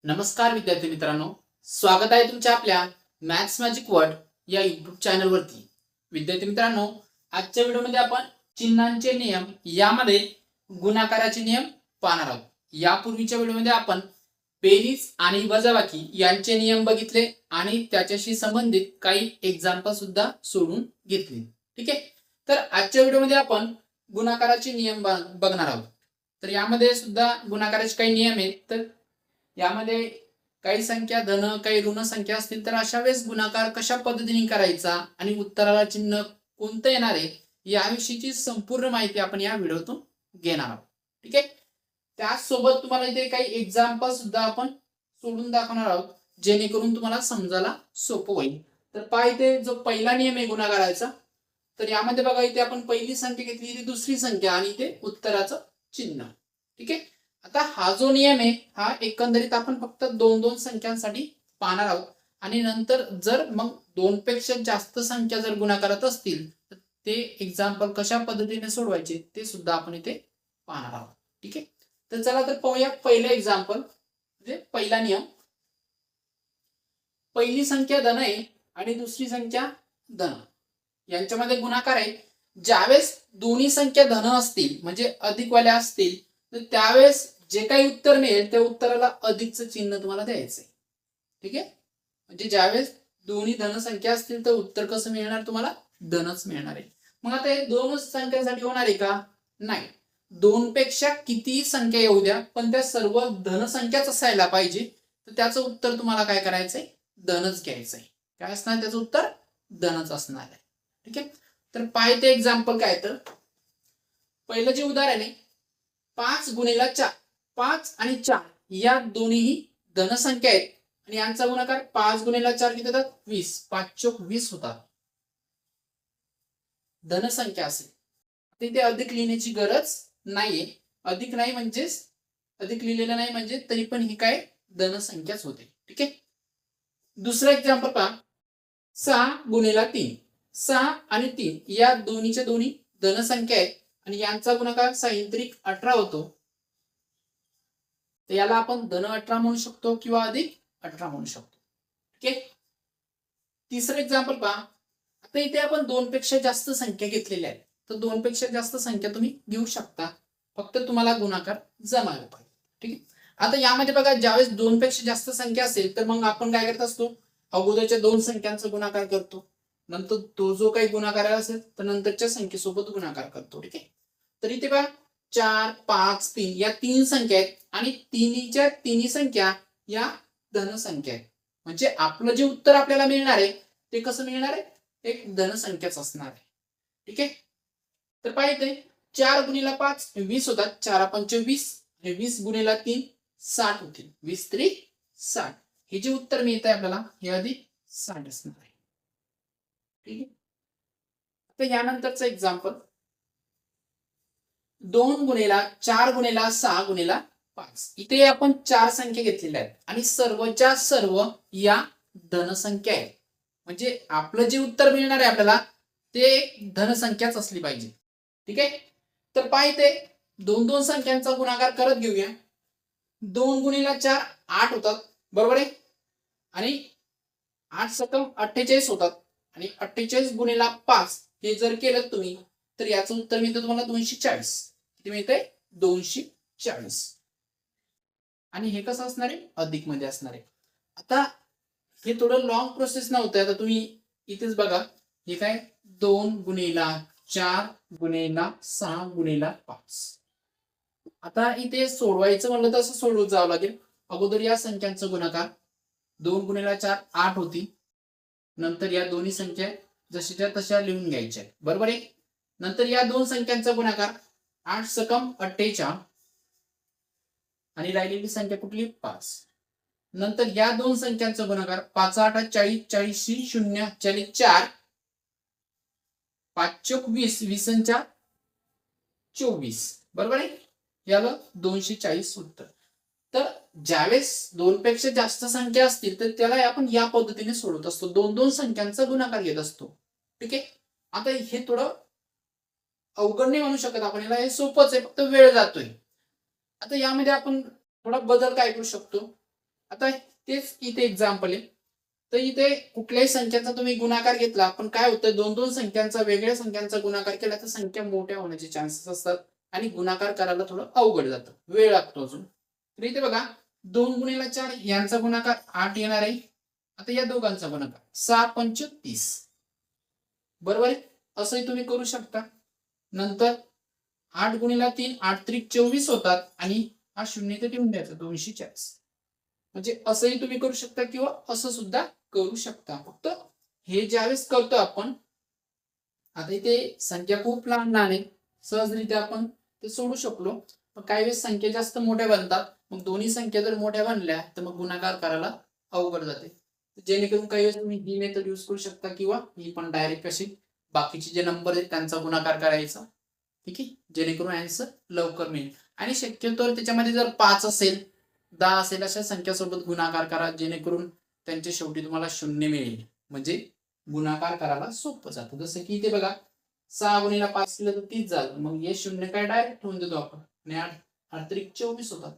नमस्कार विद्यार्थी मित्रांनो, स्वागत आहे तुमच्या आपल्या मॅथ्स मॅजिक वर्ल्ड या युट्यूब चॅनल वरती. विद्यार्थी मित्रांनो, आजच्या व्हिडिओमध्ये आपण चिन्हांचे नियम यामध्ये गुणाकाराचे नियम पाहणार आहोत. यापूर्वीच्या व्हिडिओमध्ये आपण बेरीज आणि वजाबाकी यांचे नियम बघितले आणि त्याच्याशी संबंधित काही एक्झाम्पल सुद्धा सोडून घेतली. ठीक आहे, तर आजच्या व्हिडिओमध्ये आपण गुणाकाराचे नियम बघणार आहोत. तर यामध्ये सुद्धा गुणाकाराचे काही नियम आहेत. तर यामध्ये काही संख्या धन काही ऋण संख्या असतील तर अशा वेळेस गुणाकार कशा पद्धतीने करायचा आणि उत्तराला चिन्ह कोणतं येणार आहे याविषयीची संपूर्ण माहिती आपण या व्हिडिओतून घेणार आहोत. ठीक आहे, त्याचसोबत तुम्हाला इथे काही एक्झाम्पल सुद्धा आपण सोडून दाखवणार आहोत जेणेकरून तुम्हाला समजायला सोपं होईल. तर पहा, इथे जो पहिला नियम आहे गुणाकाराचा, तर यामध्ये बघा इथे आपण पहिली संख्या घेतली, इथे दुसरी संख्या आणि इथे उत्तराचं चिन्ह. ठीक आहे, आता हा जो नियम आहे हा एकंदरीत आपण फक्त दोन दोन संख्यांसाठी पाहणार आहोत आणि नंतर जर मग दोन पेक्षा जास्त संख्या जर गुणाकारात असतील तर ते एक्झाम्पल कशा पद्धतीने सोडवायचे ते सुद्धा आपण इथे पाहणार आहोत. ठीक आहे, तर चला तर पाहूया पहिलं एक्झाम्पल, म्हणजे पहिला नियम. पहिली संख्या धन आहे आणि दुसरी संख्या धन, यांच्यामध्ये गुणाकार आहे. ज्यावेळेस दोन्ही संख्या धन असतील म्हणजे अधिकवाल्या असतील तर त्यावेळेस जे काही उत्तर मिळेल त्या उत्तराला अधिकचं चिन्ह तुम्हाला द्यायचंय. ठीक आहे, म्हणजे ज्यावेळेस दोन्ही धन संख्या असतील तर उत्तर कसं मिळणार, तुम्हाला धनच मिळणार आहे. मग आता हे दोनच संख्यांसाठी होणार आहे का? नाही, दोन पेक्षा कितीही संख्या येऊ द्या पण त्या सर्व धनसंख्याच असायला पाहिजे. तर त्याचं उत्तर तुम्हाला काय करायचंय, धनच घ्यायचंय. काय असणार त्याचं उत्तर? धनच असणार आहे. ठीक आहे, तर पाहिजे एक्झाम्पल काय, तर पहिलं जे उदाहरण आहे 5 गुणिला 4, 5 आणि 4 या दोन्ही धनसंख्या आहेत आणि यांचा गुणाकार 5 गुणिला 4 किती होतात? 20. 5 चोक 20 होतात. धनसंख्या असेल तिथे अधिक लिहिण्याची गरज नाहीये. अधिक नाही म्हणजेच अधिक लिहिलेलं नाही म्हणजे तरी पण ही काय धनसंख्याच होते. ठीक आहे, दुसरं एक्झाम्पल पहा, 6 गुणिला 3, 6 आणि 3 या दोन्हीच्या दोन्ही धनसंख्या आहेत आणि यांचा गुणाकार 6×18 होतो. तर याला आपण धन 18 म्हणू शकतो किंवा अधिक 18 म्हणू शकतो. ठीक आहे, तिसरं एक्झाम्पल पहा. आता इथे आपण दोन पेक्षा जास्त संख्या घेतलेल्या आहेत, तर दोन पेक्षा जास्त संख्या तुम्ही घेऊ शकता, फक्त तुम्हाला गुणाकार जमायला पाहिजे. ठीक आहे, आता यामध्ये बघा ज्यावेळेस दोन पेक्षा जास्त संख्या असेल तर मग आपण काय करत असतो, अगोदरच्या दोन संख्यांचा गुणाकार करतो, नंतर तो जो काही गुणाकार असेल तर नंतरच्या संख्येसोबत गुणाकार करतो. ठीक आहे, तर इथे बघा 4, 5, 3 या तीन संख्या आहेत आणि तिन्हीच्या तिन्ही संख्या या धनसंख्या आहेत. म्हणजे आपलं जे उत्तर आपल्याला मिळणार आहे ते कसं मिळणार आहे, एक धनसंख्याच असणार आहे. ठीक आहे, तर पाहिजे 4 गुणिला 5 20 होतात, 4 पंचे 20 आणि 20 गुणिला 3 60 होतील, 20 3 60. हे जे उत्तर मिळत आहे आपल्याला हे अधिक 60 असणार आहे. ठीक आहे, आता यानंतरचं एक्झाम्पल 2 गुणिला 4 गुणिला 6 गुणिला 5. इथे आपण चार संख्या घेतलेल्या आहेत आणि सर्वच्या सर्व या धनसंख्या आहेत. म्हणजे आपलं जे उत्तर मिळणार आहे आपल्याला ते धनसंख्याच असली पाहिजे. ठीक आहे, तर पाहिजे दोन दोन संख्यांचा गुणाकार करत घेऊया. 2 गुणिला 4 8 होतात, बरोबर आहे, आणि 8 सकम 48 होतात आणि 48 गुणिला 5 हे जर केलं तुम्ही तर याचं उत्तर मिळतं तुम्हाला 240. किती मिळतंय? 240. आणि हे कसं असणार आहे, अधिक मध्ये असणार आहे. आता हे थोडं लॉंग प्रोसेस नव्हतं, आता तुम्ही इथेच बघा, हे काय 2 गुणिला 4 गुणिला 6 गुणिला 5. आता इथे सोडवायचं म्हणलं तर असं सोडवत जावं लागेल. अगोदर या संख्यांचा गुणाकार 2 गुणिला 4 8 होती, नंतर या दोन्ही संख्या जशाच्या तशा लिहून घ्यायच्या, बरोबर आहे. नंतर या दोन संख्यांचा गुणाकार 8 सकम 48 आणि राहिलेली संख्या कुठली 5. नंतर या दोन संख्यांचा गुणाकार 5 8 40 40 0 40 4 5 चोक 20 20 24, बरोबर आहे. याला 240 उत्तर. तर ज्यावेळेस दोन पेक्षा जास्त संख्या असतील तर त्याला आपण या पद्धतीने सोडवत असतो, दोन दोन संख्यांचा गुणाकार घेत असतो. ठीक आहे, आता हे थोडं अवघड नाही म्हणू शकत आपण याला, हे सोपंच आहे, फक्त वेळ जातोय. आता यामध्ये आपण थोडा बदल काय करू शकतो, आता तेच इथे एक्झाम्पल आहे. तर इथे कुठल्याही संख्याचा तुम्ही गुणाकार घेतला, पण काय होतं, दोन दोन संख्यांचा वेगळ्या संख्यांचा गुणाकार केला तर संख्या मोठ्या होण्याचे चान्सेस असतात आणि गुणाकार करायला थोडं अवघड जातं, वेळ लागतो अजून. तर इथे बघा 2 × 4 यांचा गुणाकार 8 येणार आहे. आता या दोघांचा गुणाकार 6×5 = 30, बरोबर आहे. असंही तुम्ही करू शकता. नंतर 8×3 8×3 = 24 होतात आणि हा शून्य तर ठेवून द्यायचा 240. म्हणजे असंही तुम्ही करू शकता किंवा असं सुद्धा करू शकता. फक्त हे ज्यावेळेस करतो आपण, आता इथे संख्या खूप लहान लहान आहे, सहजरित्या आपण ते सोडू शकलो. पण काही वेळेस संख्या जास्त मोठ्या बनतात, मग दोन्ही संख्या जर मोठ्या बनल्या तर मग गुणाकार करायला अवघड जाते. जेणेकरून काही वेळेस तुम्ही ही मेथड यूज करू शकता किंवा ही पण डायरेक्ट कशी बाकीचे जे नंबर आहेत त्यांचा गुणाकार करायचा. ठीक आहे, जेणेकरून आन्सर लवकर मिळेल. आणि शक्यतो त्याच्यामध्ये जर 5 असेल 10 असेल अशा संख्यासोबत गुणाकार करा, जेणेकरून त्यांच्या शेवटी तुम्हाला शून्य मिळेल. म्हणजे गुणाकार करायला सोपं जातं. जसं की इथे बघा 6×5 केलं तर 30 झालं, मग हे शून्य काय डायरेक्ट ठेवून देतो आपण आणि 8×3 = 24 होतात.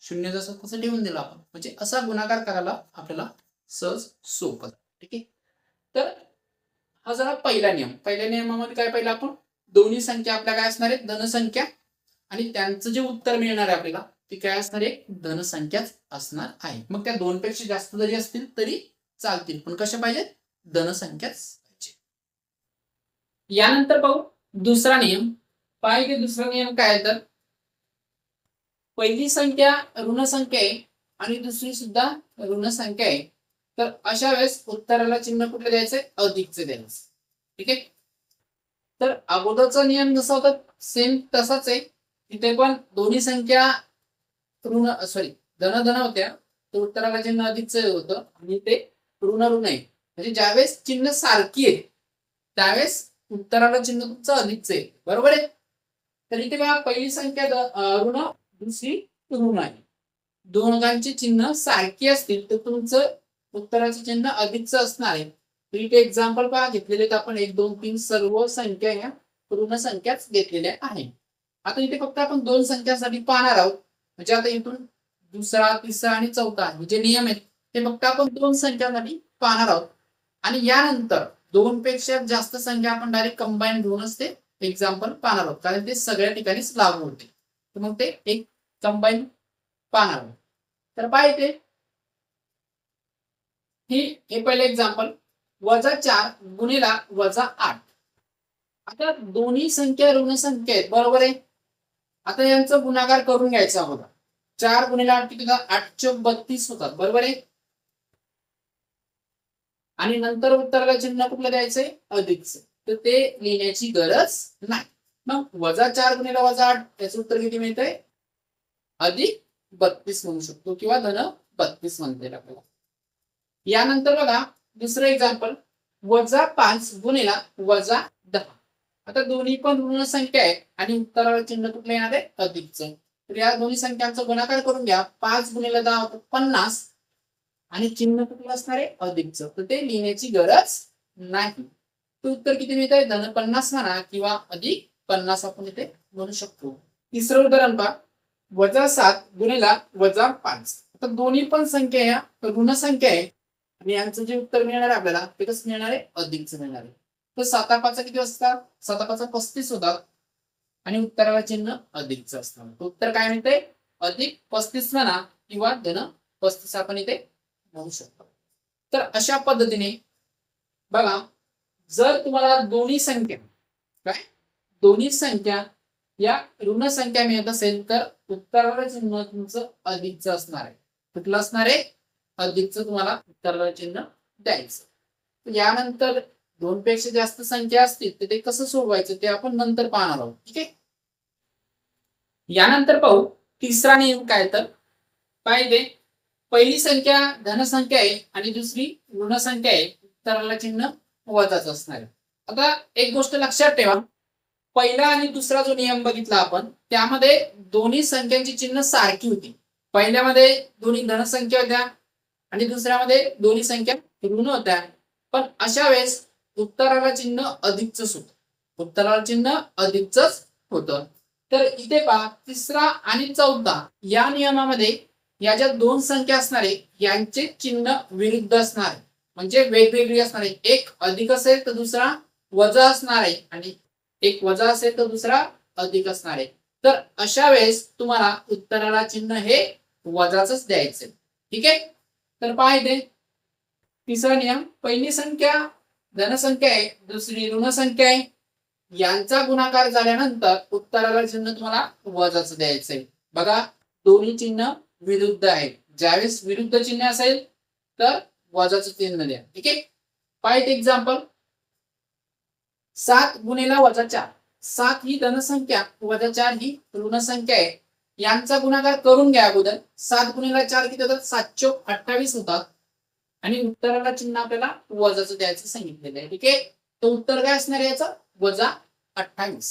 शून्य जसं तसं ठेवून दिलं आपण, म्हणजे असा गुणाकार करायला आपल्याला सहज सोपं. ठीक आहे, तर हा झाला पहिला नियम. पहिल्या नियमामध्ये काय पाहिलं आपण, दोन्ही संख्या आपल्या काय असणार आहेत, धनसंख्या, आणि त्यांचं जे उत्तर मिळणार आहे आपल्याला ते काय असणार आहे, धनसंख्याच असणार आहे. मग त्या 2 पेक्षा जास्त जरी असतील तरी चालतील, पण कशा पाहिजेत, धनसंख्याच पाहिजे. यानंतर पाहू दुसरा नियम. पाहिजे दुसरा नियम काय आहे, तर पहिली संख्या ऋण संख्या आहे आणि दुसरी सुद्धा ऋण संख्या आहे, तर अशा वेळेस उत्तराला चिन्ह कुठलं द्यायचंय, अधिकचे द्यायचं. ठीक आहे, तर अगोदरचा नियम जसा होता सेम तसाच आहे. इथे पण दोन्ही संख्या ऋण धन धन होत्या, तर उत्तराला चिन्ह अधिकचं होतं आणि ते ऋण ऋण आहे. म्हणजे ज्यावेळेस चिन्ह सारखी आहे त्यावेळेस उत्तराला चिन्ह तुमचं अधिकचं आहे, बरोबर आहे. तर इथे बघा पहिली संख्या ऋण, दुसरी ऋण आहे. दोघांची चिन्ह सारखी असतील तर तुमचं उत्तराचं चिन्ह अधिकचं असणार आहे. तर इथे एक्झाम्पल पहा घेतलेले आपण 1 2 3 सर्व संख्या या ऋण संख्याच घेतलेल्या आहे. आता इथे फक्त आपण 2 संख्यांसाठी पाहणार आहोत. म्हणजे आता इथून दुसरा, तिसरा आणि चौथा हे जे नियम आहेत ते फक्त आपण 2 संख्यांसाठी पाहणार आहोत. आणि यानंतर 2 पेक्षा जास्त संख्या आपण डायरेक्ट कंबाईन घेऊनच ते एक्झाम्पल पाहणार आहोत, कारण ते सगळ्या ठिकाणीच लागू होते. तर मग ते एक कंबाईन पाहणार आहोत. तर पाहिजे हे पहिले एक्झाम्पल, -4 गुणिला -8. आता दोन्ही संख्या ऋण संख्या आहेत, बरोबर आहे. आता यांचा गुणाकार करून घ्यायचा होता. 4×8 किती होतात, 832 होतात, बरोबर आहे. आणि नंतर उत्तराला चिन्ह कुठलं द्यायचंय, अधिकचं. तर ते लिहिण्याची गरज नाही. मग -4 गुणिला -8 त्याचं उत्तर किती मिळतंय, +32 म्हणू शकतो किंवा -32 म्हणता येईल आपल्याला. यानंतर बघा दुसरं एक्झाम्पल, -5 गुणिला -10. आता दोन्ही पण ऋण संख्या आहे आणि उत्तराला चिन्ह कुठलं येणार आहे, अधिकचं. तर या दोन्ही संख्यांचा गुणाकार करून घ्या. 5×10 होतं 50 आणि चिन्ह कुठलं असणार आहे, अधिकचं. तर ते लिहिण्याची गरज नाही. तर उत्तर किती मिळत आहे, -50 म्हणा किंवा +50 आपण इथे म्हणू शकतो. तिसरं उदाहरण पहा, -7 गुणिला -5. आता दोन्ही पण संख्या या ऋण संख्या आहे आणि यांचं जे उत्तर मिळणार आहे आपल्याला ते कसं मिळणार आहे, अधिकचं मिळणार आहे. तर 7×5 किती असतात, 7×5 35 होतात आणि उत्तराला चिन्ह अधिकचं असतं. उत्तर काय मिळतंय, +35 म्हणा किंवा -35 आपण इथे म्हणू शकतो. तर अशा पद्धतीने बघा, जर तुम्हाला दोन्ही संख्या या ऋण संख्या मिळत असेल तर उत्तराला चिन्ह तुमचं अधिकचं असणार आहे. कुठलं असणार आहे, अधिकचं तुम्हाला उत्तराला चिन्ह द्यायचं. यानंतर 2 पेक्षा जास्त संख्या असतील तर ते कसं सोडवायचं ते आपण नंतर पाहणार आहोत. ठीक आहे, यानंतर पाहू तिसरा नियम काय. तर पाहिजे पहिली संख्या धनसंख्या आहे आणि दुसरी ऋण संख्या आहे, उत्तराला चिन्ह वजाच असणार आहे. आता एक गोष्ट लक्षात ठेवा, पहिला आणि दुसरा जो नियम बघितला आपण त्यामध्ये दोन्ही संख्यांची चिन्ह सारखी होती. पहिल्यामध्ये दोन्ही धनसंख्या होत्या आणि दुसऱ्यामध्ये दोन्ही संख्या ऋण होत्या. पण अशा वेळेस उत्तराला चिन्ह अधिकच होतं. उत्तराला चिन्ह अधिकच होतं. तर इथे पहा तिसरा आणि चौथा या नियमामध्ये या ज्या दोन संख्या असणार आहे यांचे चिन्ह विरुद्ध असणार आहे, म्हणजे वेगवेगळी असणार आहे. एक अधिक असेल तर दुसरा वजा असणार आहे आणि एक वजा असेल तर दुसरा अधिक असणार आहे. तर अशा वेळेस तुम्हाला उत्तराला चिन्ह हे वजाच द्यायचे. ठीक आहे. तर पहा इथे तिसरा नियम, पहिली संख्या धनसंख्या आहे, दुसरी ऋण संख्या आहे, यांचा गुणाकार झाल्यानंतर उत्तराला चिन्ह तुम्हाला वजाच द्यायचंय. बघा दोन्ही चिन्ह विरुद्ध आहेत. ज्यावेळेस विरुद्ध चिन्ह असेल तर वजाचं चिन्ह द्या. ठीक आहे. पहा इथे एक्झाम्पल, 7 गुणिला वजा 4. 7 ही धनसंख्या, वजा 4 ही ऋण संख्या आहे. यांचा गुणाकार करून घ्या अगोदर. 7 गुणिला 4 किती होतात? 728 होतात. आणि उत्तराला चिन्ह आपल्याला वजाचं द्यायचं सांगितलेलं आहे. ठीक आहे. तर उत्तर काय असणार आहे याचं? वजा 28.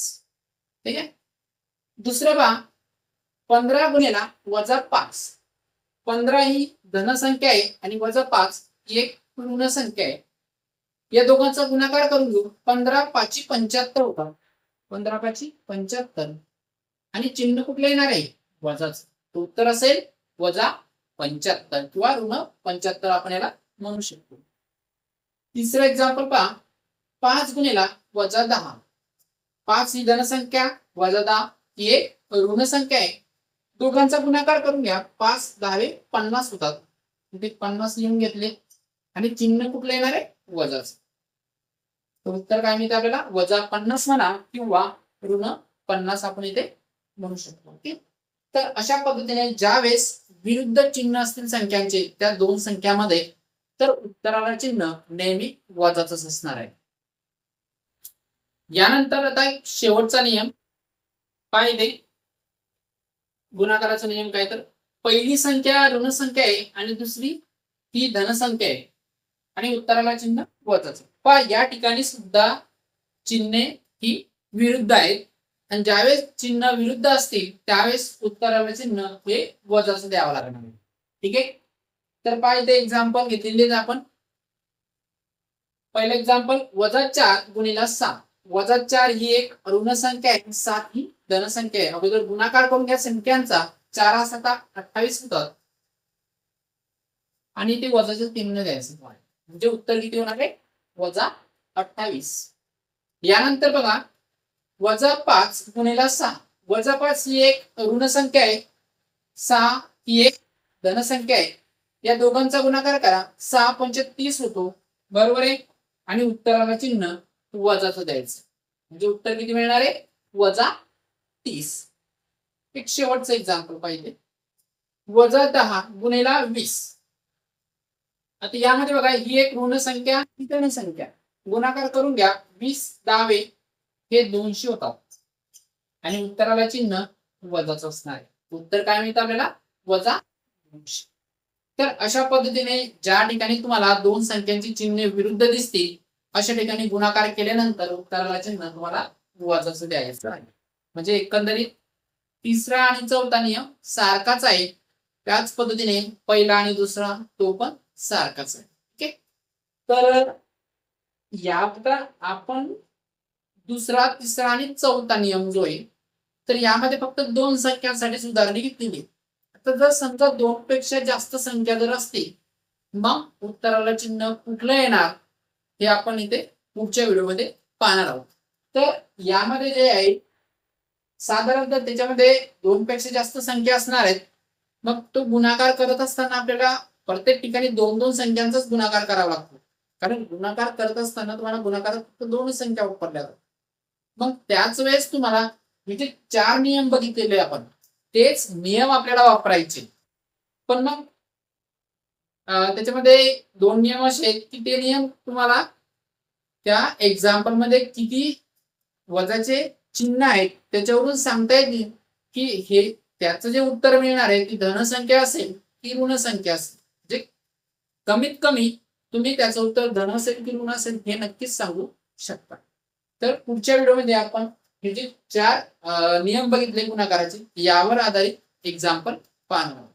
ठीक आहे. दुसरं पहा, 15 गुणिला वजा 5. 15 ही धनसंख्या आहे आणि वजा 5 ही एक ऋण संख्या आहे. या दोघांचा गुणाकार करून घेऊ. 15 5 75 होता. 15 5 75 आणि चिन्ह कुठलं येणार आहे? वजाचं. उत्तर असेल वजा 75 किंवा ऋण 75 आपण याला म्हणू शकतो. तिसरं एक्झाम्पल पहा, 5 गुणिला वजा 10. 5 ही धनसंख्या, वजा 10 ही एक ऋण संख्या आहे. दोघांचा गुणाकार करून घ्या. 5 10 50 होतात. 50 लिहून घेतले आणि चिन्ह कुठलं येणार आहे? वजाच. उत्तर काय मिळते आपल्याला? वजा 50 म्हणा किंवा ऋण 50 आपण इथे म्हणू शकतो. ओके. तर अशा पद्धतीने ज्या वेळेस विरुद्ध चिन्ह असतील संख्यांचे त्या दोन संख्यामध्ये, तर उत्तराला चिन्ह नेहमी वजाच असणार आहे. यानंतर आता एक शेवटचा नियम पाहिजे. गुणाकाराचा नियम काय, तर पहिली संख्या ऋण संख्या आहे आणि दुसरी ही धनसंख्या आहे आणि उत्तराला चिन्ह वजाच. पण या ठिकाणी सुद्धा चिन्हे ही विरुद्ध आहेत आणि ज्यावेळेस चिन्ह विरुद्ध असतील त्यावेळेस उत्तराला चिन्ह हे वजाच द्यावं लागणार. ठीक आहे. तर पाहिजे एक्झाम्पल घेतलेले आपण. पहिलं एक्झाम्पल, वजा 4 गुणिला 6. वजा 4 ही एक ऋण संख्या आहे, 7 ही धनसंख्या आहे. अगोदर गुणाकार करून घ्या संख्यांचा. 4 7 28 होतात आणि ते वजाचे चिन्ह द्यायचं. म्हणजे उत्तर किती होणार आहे? वजा 28. यानंतर बघा, वजा 5 गुणिला 6. वजा 5 ही एक ऋण संख्या आहे, 6 ही एक धनसंख्या आहे. या दोघांचा गुणाकार करा. 6 पंच 30 होतो. बरोबर आहे. आणि उत्तराला चिन्ह वजाचं द्यायचं. म्हणजे उत्तर किती मिळणार आहे? वजा 30. एक शेवटचं एक्झाम्पल पाहिजे, वजा 10 गुणिला 20. आता यामध्ये बघा ही एक ऋण संख्या, ही धन संख्या. गुणाकार करून घ्या. 20 10 हे 200 होतात आणि उत्तराला चिन्ह वजाच असणार आहे. उत्तर काय मिळतं आपल्याला? वजा 200. तर अशा पद्धतीने ज्या ठिकाणी तुम्हाला दोन संख्यांची चिन्हे विरुद्ध दिसतील अशा ठिकाणी गुणाकार केल्यानंतर उत्तराला चिन्ह तुम्हाला वजाच द्यायचं आहे. म्हणजे एकंदरीत तिसरा आणि चौथा नियम सारखाच आहे. त्याच पद्धतीने पहिला आणि दुसरा तो पण सारखाच आहे. ओके. तर यात आपण दुसरा तिसरा आणि चौथा नियम जो आहे तर यामध्ये फक्त दोन संख्यांसाठी सुधारणी घेतलेली. तर जर समजा 2 पेक्षा जास्त संख्या जर असतील मग उत्तराला चिन्ह कुठलं येणार हे आपण इथे पुढच्या व्हिडिओमध्ये पाहणार आहोत. तर यामध्ये जे आहे साधारणतः त्याच्यामध्ये 2 पेक्षा जास्त संख्या असणार आहेत. मग तो गुणाकार करत असताना आपल्याला प्रत्येक ठिकाणी 2-2 संख्यांचाच गुणाकार करावा लागतो. कारण गुणाकार करत असताना तुम्हाला गुणाकारात फक्त 2 संख्या वापरल्या जातात. मग त्याच वेळेस तुम्हाला म्हणजे 4 नियम बघितलेले आपण तेच नियम आपल्याला वापरायचे. पण मग त्याच्यामध्ये 2 नियम असे आहेत की ते नियम तुम्हाला त्या एक्झाम्पल मध्ये किती वजाचे चिन्ह आहेत त्याच्यावरून सांगता येईल की हे त्याचं जे उत्तर मिळणार आहे ती धनसंख्या असेल की ऋण संख्या असेल. म्हणजे कमीत कमी तुम्ही त्याचं उत्तर धन असेल की ऋण असेल हे नक्कीच सांगू शकता. तर पुढच्या व्हिडिओमध्ये आपण हे जे 4 नियम बघितले गुणाकाराचे यावर आधारित एक्झाम्पल पाहणार आहोत.